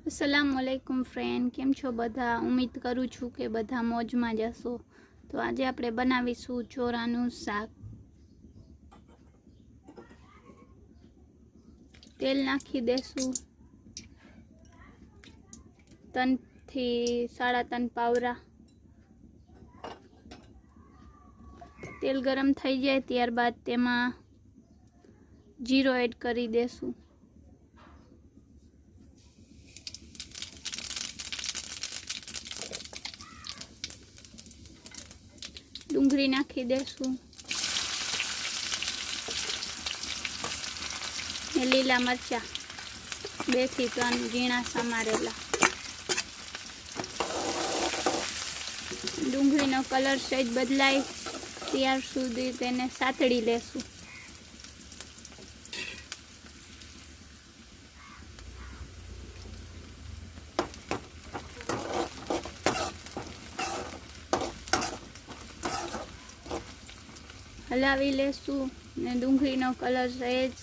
अस्सलामुअलैकुम फ्रेंड, केम छो बधा। उम्मीद करूँ छूँ कि बधा मौज में जशो। तो आज आपणे बनावीशुं ચોરાનું શાક। तेल नाखी देशुं 3 થી 3.5 पावरा। तेल गरम थई जाए त्यारबाद तेमां जीरो एड करी देशुं। डूंगरी नाखी देशुं ने लीला मरचा 2 થી 3 ઝીણા સમારેલા। डूंगरीनो कलर सहेज बदलाय त्यार सुधी तेने सातड़ी लेशुं। हलावी लेशुं ने डूंगरीनो कलर सहेज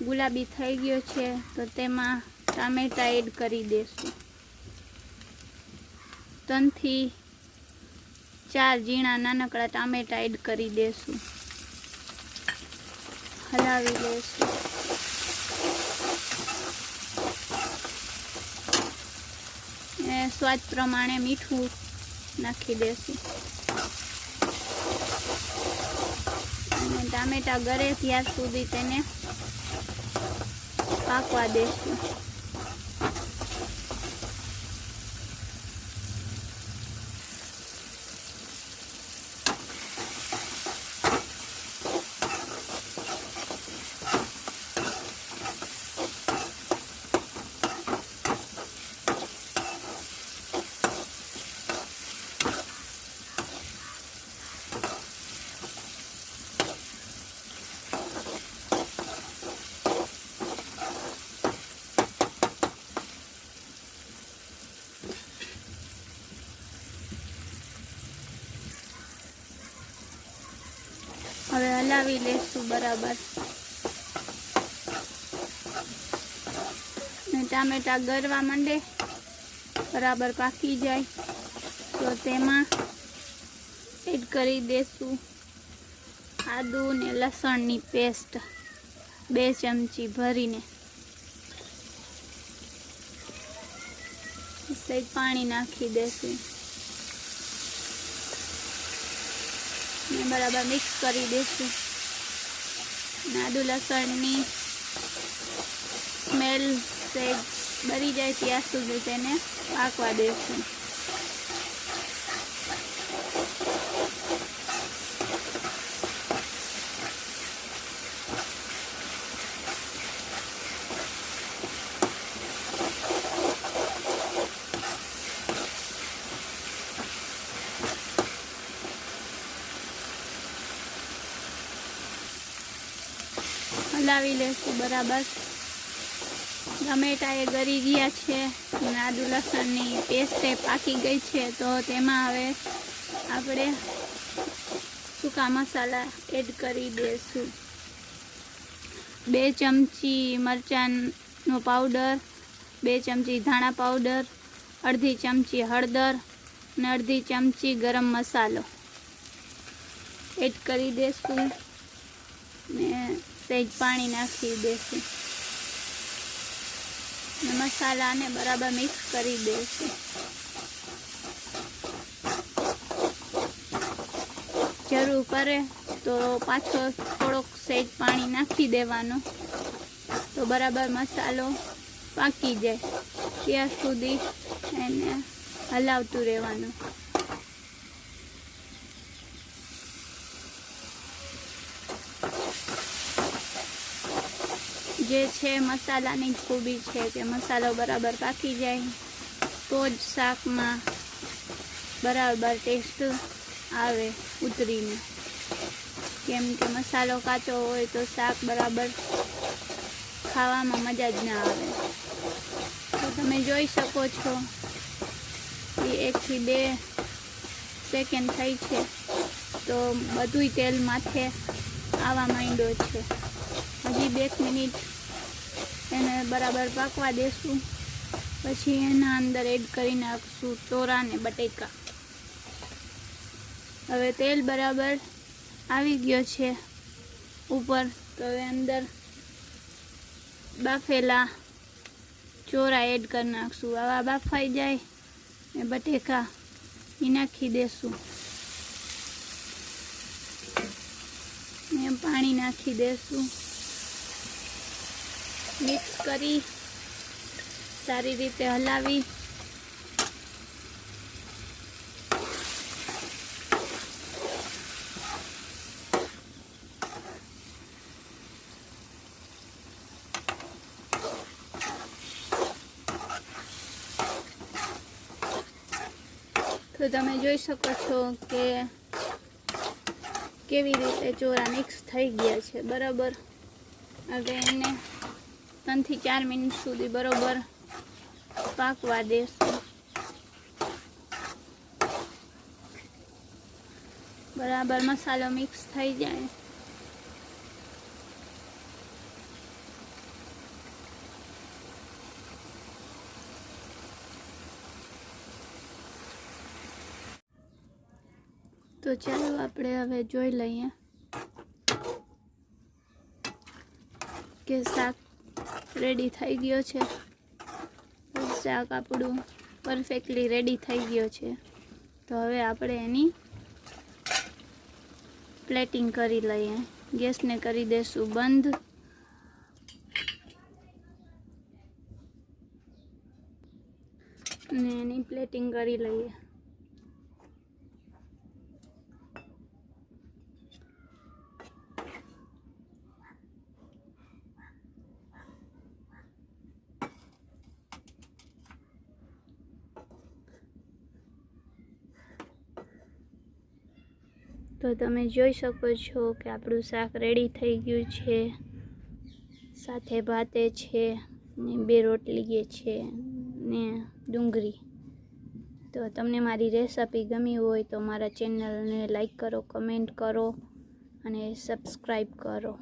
गुलाबी थई गयो छे तो तेमां टामेटा एड करी देशुं। 3 થી 4 ઝીણા નાનકડા टामेटा एड करी देशुं। हलावी लेशुं। स्वाद प्रमाणे मीठुं नाखी देशुं। टामेटा गरे त्यार सुधी तेने पाकवा देशुं। हवे हलावी लेशुं बराबर। ने टामेटा गरवा मांडे बराबर पाकी जाए तो तेमां एड करी देशुं आदू ने लसणनी पेस्ट 2 चमची भरीने। सहेज पाणी नाखी देशुं ने बराबर मिक्स करी देशुं। आदू लसणनी स्मेल सहेज बरी जाए त्यार सुधी तेने पाकवा देशुं। हलावी लेशुं बराबर। टमेटा ए गरी गया छे ने आदू लसणनी पेस्ट पाकी गई छे तो तेमां हवे आपणे सूका मसाला एड करी देशुं। 2 चमची मरचांनो पाउडर, 2 चमची धाणा पाउडर, अर्धी चमची हळदर ने अर्धी चमची गरम मसालो एड करी देशुं ने सहेज पाणी नाखी देशुं ने मसाला ने बराबर मिक्स करी देशुं। जरूर पड़े तो पाछो थोड़ोक सहेज पाणी नाखी देवानो तो बराबर मसालो पाकी जाए त्यार सुधी एने हलावतुं रहेवानुं। जे छे मसालानी खूबी छे के मसालो बराबर पाकी जाए तो ज शाक में बराबर टेस्ट आवे उतरीने। केम के मसालो काचो होय तो शाक बराबर खावामां मजा ज ना आवे। तो तमे जोई शको छो कि 1 થી 2 सेकंड थई छे तो बधुंय तेल माथे आवा मांड्यो छे। हजी 2 मिनिट એને બરાબર પાકવા દેશું। પછી એના અંદર એડ કરી નાખશું તોરા ને બટેકા. હવે તેલ બરાબર આવી ગયો છે ઉપર, તો હવે અંદર બાફેલા ચોરા એડ કરી નાખશું. આવા બાફાઈ જાય ને બટેકા એ નાખી દેશું ને પાણી નાખી દેશું. મિક્સ કરી સારી રીતે હલાવી તો તમે જોઈ શકો છો કે કેવી રીતે ચોરા મિક્સ થઈ ગયા છે બરાબર. હવે એને 3 થી 4 મિનિટ સુધી બરાબર પાકવા દેશું. બરાબર મસાલો મિક્સ થઈ જાય તો ચાલો આપણે હવે જોઈ લઈએ કે શાક રેડી થઈ ગયો છે. શાક આપણું પરફેક્ટલી રેડી થઈ ગયો છે. તો હવે આપણે એની પ્લેટિંગ કરી લઈએ. ગેસને કરી દેશું બંધ અને એની પ્લેટિંગ કરી લઈએ. તો તમે જોઈ શકો છો કે આપણું શાક રેડી થઈ ગયું છે. સાથે ભાતે છે ને 2 રોટલીએ છે ને ડુંગળી. તો તમને મારી રેસિપી ગમી હોય તો મારા ચેનલને લાઈક કરો, કમેન્ટ કરો અને સબસ્ક્રાઈબ કરો.